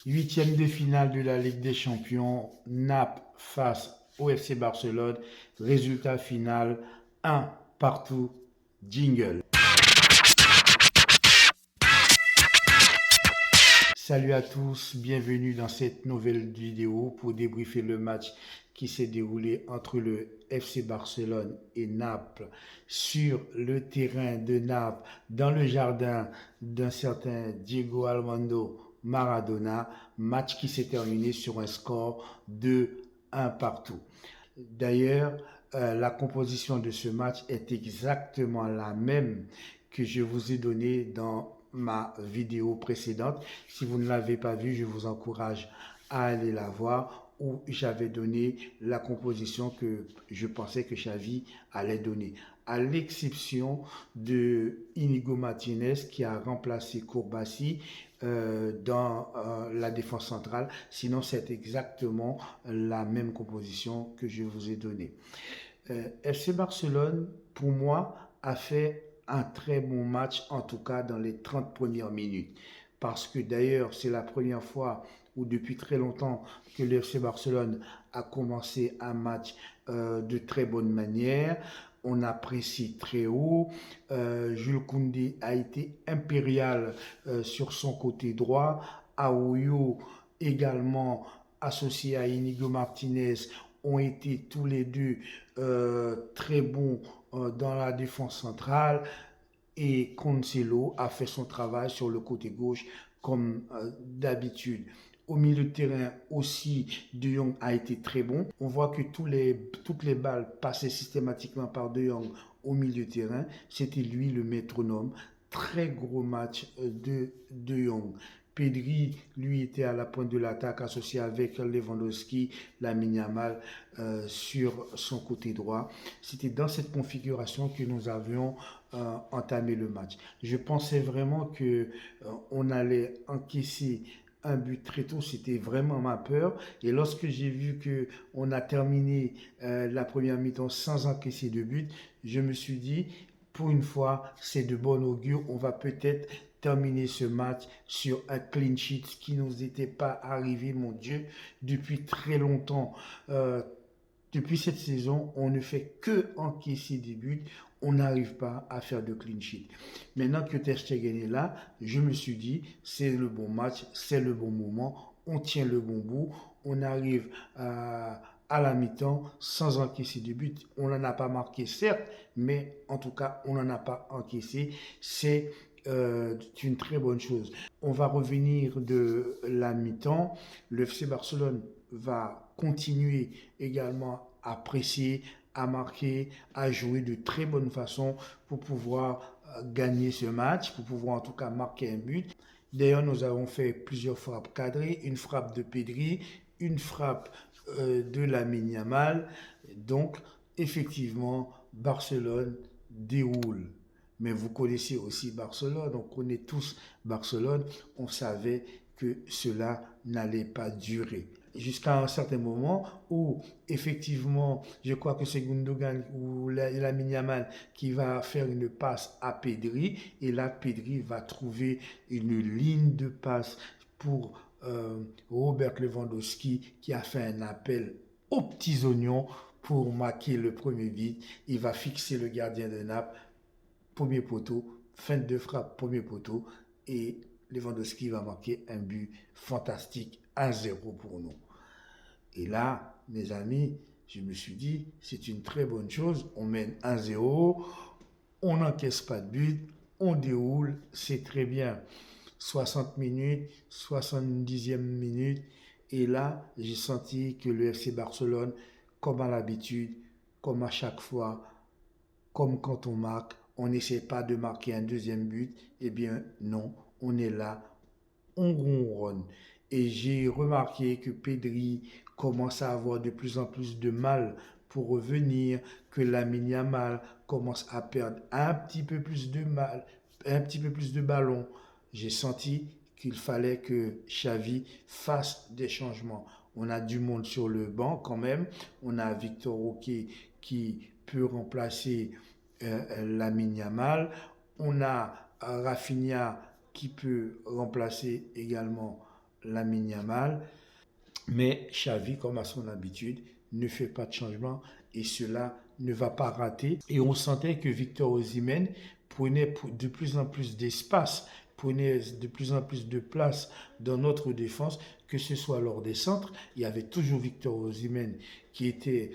Huitième de finale de la Ligue des Champions, Naples face au FC Barcelone. Résultat final, un partout, jingle. Salut à tous, bienvenue dans cette nouvelle vidéo pour débriefer le match qui s'est déroulé entre le FC Barcelone et Naples sur le terrain de Naples, dans le jardin d'un certain Diego Armando Maradona, match qui s'est terminé sur un score de 1 partout. D'ailleurs, la composition de ce match est exactement la même que je vous ai donnée dans ma vidéo précédente. Si vous ne l'avez pas vue, je vous encourage à aller la voir où j'avais donné la composition que je pensais que Xavi allait donner. À l'exception de Inigo Martinez qui a remplacé Kourbassi dans la défense centrale. Sinon, c'est exactement la même composition que je vous ai donnée. FC Barcelone, pour moi, a fait un très bon match, en tout cas dans les 30 premières minutes. Parce que d'ailleurs, c'est la première fois ou depuis très longtemps que le FC Barcelone a commencé un match de très bonne manière. On apprécie très haut. Jules Koundé a été impérial sur son côté droit. Aouyo également associé à Inigo Martinez ont été tous les deux très bons dans la défense centrale et Cancelo a fait son travail sur le côté gauche comme d'habitude. Au milieu de terrain aussi, De Jong a été très bon. On voit que toutes les balles passaient systématiquement par De Jong au milieu de terrain. C'était lui le métronome. Très gros match de De Jong. Pedri, lui, était à la pointe de l'attaque associé avec Lewandowski, Lamine Yamal sur son côté droit. C'était dans cette configuration que nous avions entamé le match. Je pensais vraiment que on allait encaisser un but très tôt, c'était vraiment ma peur. Et lorsque j'ai vu que on a terminé la première mi-temps sans encaisser de but, je me suis dit, pour une fois, c'est de bon augure. On va peut-être terminer ce match sur un clean sheet qui ne nous était pas arrivé, mon Dieu, depuis très longtemps. Depuis cette saison, on ne fait que encaisser des buts. On n'arrive pas à faire de clean sheet. Maintenant que Ter Stegen est là, je me suis dit, c'est le bon match, c'est le bon moment, on tient le bon bout, on arrive à la mi-temps sans encaisser de but. On n'en a pas marqué, certes, mais en tout cas, on n'en a pas encaissé. C'est une très bonne chose. On va revenir de la mi-temps. Le FC Barcelone va continuer également à presser, à marquer, à jouer de très bonne façon pour pouvoir gagner ce match, pour pouvoir en tout cas marquer un but. D'ailleurs, nous avons fait plusieurs frappes cadrées, une frappe de Pedri, une frappe de Lamine Yamal. Donc, effectivement, Barcelone déroule. Mais vous connaissez aussi Barcelone, on connaît tous Barcelone, on savait que cela n'allait pas durer. Jusqu'à un certain moment où, effectivement, je crois que c'est Gundogan ou Lamine Yamal qui va faire une passe à Pedri, et là, Pedri va trouver une ligne de passe pour Robert Lewandowski qui a fait un appel aux petits oignons pour marquer le premier but. Il va fixer le gardien de Naples, premier poteau, fin de frappe, premier poteau, et Lewandowski va marquer un but fantastique, 1-0 pour nous. Et là, mes amis, je me suis dit, c'est une très bonne chose, on mène 1-0, on n'encaisse pas de but, on déroule, c'est très bien. 60 minutes, 70e minute, et là, j'ai senti que le FC Barcelone, comme à l'habitude, comme à chaque fois, comme quand on marque, on n'essaie pas de marquer un deuxième but. Eh bien, non, on est là, on ronronne. Et j'ai remarqué que Pedri commence à avoir de plus en plus de mal pour revenir, que Lamine Yamal commence à perdre un petit peu plus de mal, un petit peu plus de ballon. J'ai senti qu'il fallait que Xavi fasse des changements. On a du monde sur le banc quand même. On a Victor Roque qui peut remplacer Lamine Yamal. On a Rafinha qui peut remplacer également Lamine Yamal. Mais Xavi, comme à son habitude, ne fait pas de changement et cela ne va pas rater. Et on sentait que Victor Osimhen prenait de plus en plus d'espace, prenait de plus en plus de place dans notre défense, que ce soit lors des centres. Il y avait toujours Victor Osimhen qui était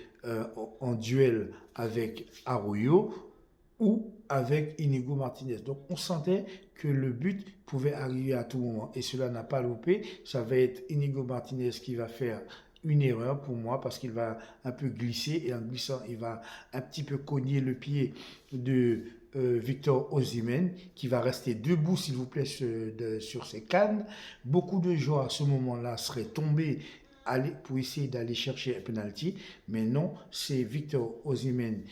en duel avec Arroyo ou avec Inigo Martinez. Donc on sentait que le but pouvait arriver à tout moment et cela n'a pas loupé. Ça va être Inigo Martinez qui va faire une erreur pour moi parce qu'il va un peu glisser et en glissant il va un petit peu cogner le pied de Victor Osimhen qui va rester debout s'il vous plaît sur ses cannes. Beaucoup de joueurs à ce moment-là seraient tombés pour essayer d'aller chercher un penalty, mais non, c'est Victor Osimhen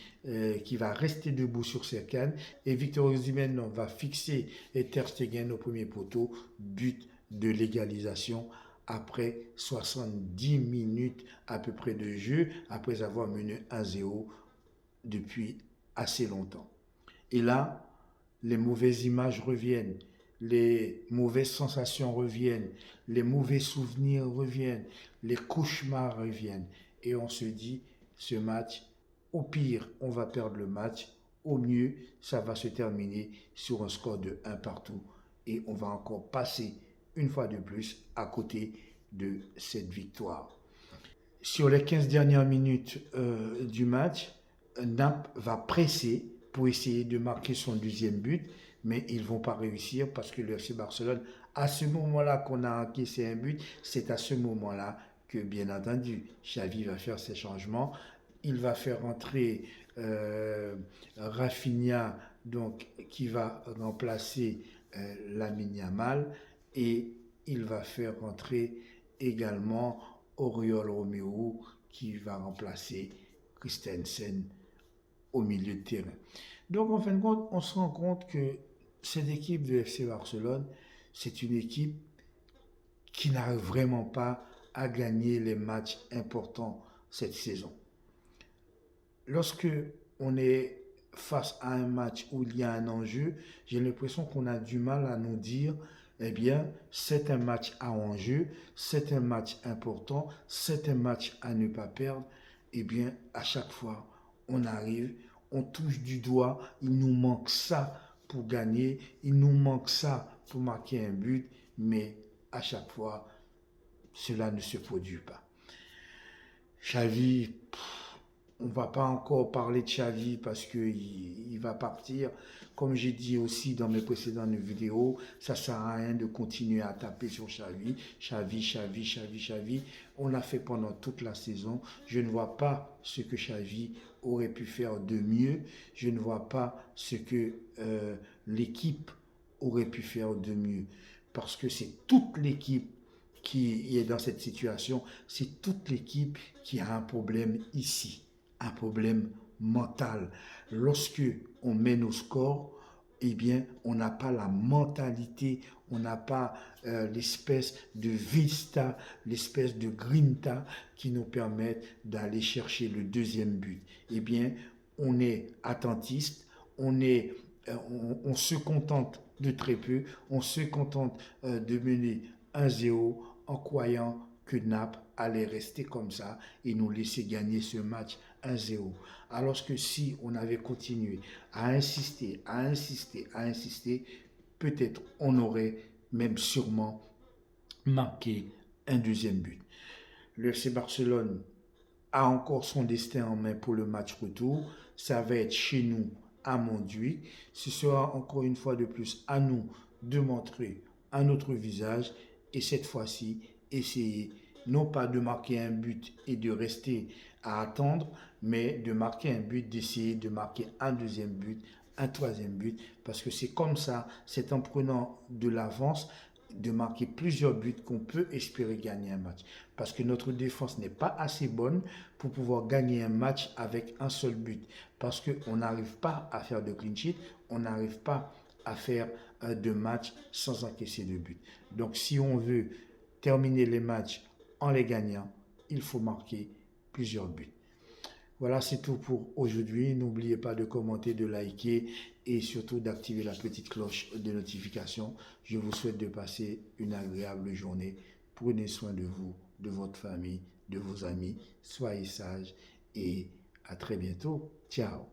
qui va rester debout sur ses cannes et Victor Osimhen va fixer Ter Stegen au premier poteau, but de l'égalisation après 70 minutes à peu près de jeu, après avoir mené 1-0 depuis assez longtemps. Et là, les mauvaises images reviennent, les mauvaises sensations reviennent, les mauvais souvenirs reviennent, les cauchemars reviennent. Et on se dit, ce match, au pire, on va perdre le match. Au mieux, ça va se terminer sur un score de 1 partout. Et on va encore passer une fois de plus à côté de cette victoire. Sur les 15 dernières minutes du match, Naples va presser pour essayer de marquer son deuxième but, mais ils ne vont pas réussir parce que le FC Barcelone, à ce moment-là qu'on a encaissé un but, c'est à ce moment-là que, bien entendu, Xavi va faire ses changements. Il va faire entrer Rafinha, donc, qui va remplacer Lamine Yamal, et il va faire entrer également Oriol Romeu qui va remplacer Christensen au milieu de terrain. Donc en fin de compte, on se rend compte que cette équipe de FC Barcelone, c'est une équipe qui n'arrive vraiment pas à gagner les matchs importants cette saison. Lorsque on est face à un match où il y a un enjeu, j'ai l'impression qu'on a du mal à nous dire eh bien, c'est un match à enjeu, c'est un match important, c'est un match à ne pas perdre. Eh bien, à chaque fois, on arrive, on touche du doigt, il nous manque ça pour gagner, il nous manque ça pour marquer un but, mais à chaque fois, cela ne se produit pas. Xavi, on ne va pas encore parler de Xavi parce qu'il va partir. Comme j'ai dit aussi dans mes précédentes vidéos, ça ne sert à rien de continuer à taper sur Xavi. Xavi. On l'a fait pendant toute la saison. Je ne vois pas ce que Xavi aurait pu faire de mieux. Je ne vois pas ce que l'équipe aurait pu faire de mieux. Parce que c'est toute l'équipe qui est dans cette situation. C'est toute l'équipe qui a un problème ici. Un problème mental. Lorsque on mène au score, eh bien, on n'a pas la mentalité, on n'a pas l'espèce de vista, l'espèce de grinta qui nous permettent d'aller chercher le deuxième but. Eh bien, on est attentiste, on se contente de très peu, on se contente de mener 1-0 en croyant que Naples allait rester comme ça et nous laisser gagner ce match 1-0. Alors que si on avait continué à insister, peut-être on aurait même sûrement marqué un deuxième but. Le FC Barcelone a encore son destin en main pour le match retour. Ça va être chez nous à Montjuïc. Ce sera encore une fois de plus à nous de montrer un autre visage et cette fois-ci essayer non pas de marquer un but et de rester à attendre, mais de marquer un but, d'essayer de marquer un deuxième but, un troisième but, parce que c'est comme ça, c'est en prenant de l'avance, de marquer plusieurs buts qu'on peut espérer gagner un match. Parce que notre défense n'est pas assez bonne pour pouvoir gagner un match avec un seul but. Parce qu'on n'arrive pas à faire de clean sheet, on n'arrive pas à faire de match sans encaisser de but. Donc si on veut terminer les matchs en les gagnant, il faut marquer plusieurs buts. Voilà, c'est tout pour aujourd'hui. N'oubliez pas de commenter, de liker et surtout d'activer la petite cloche de notification. Je vous souhaite de passer une agréable journée. Prenez soin de vous, de votre famille, de vos amis. Soyez sages et à très bientôt. Ciao.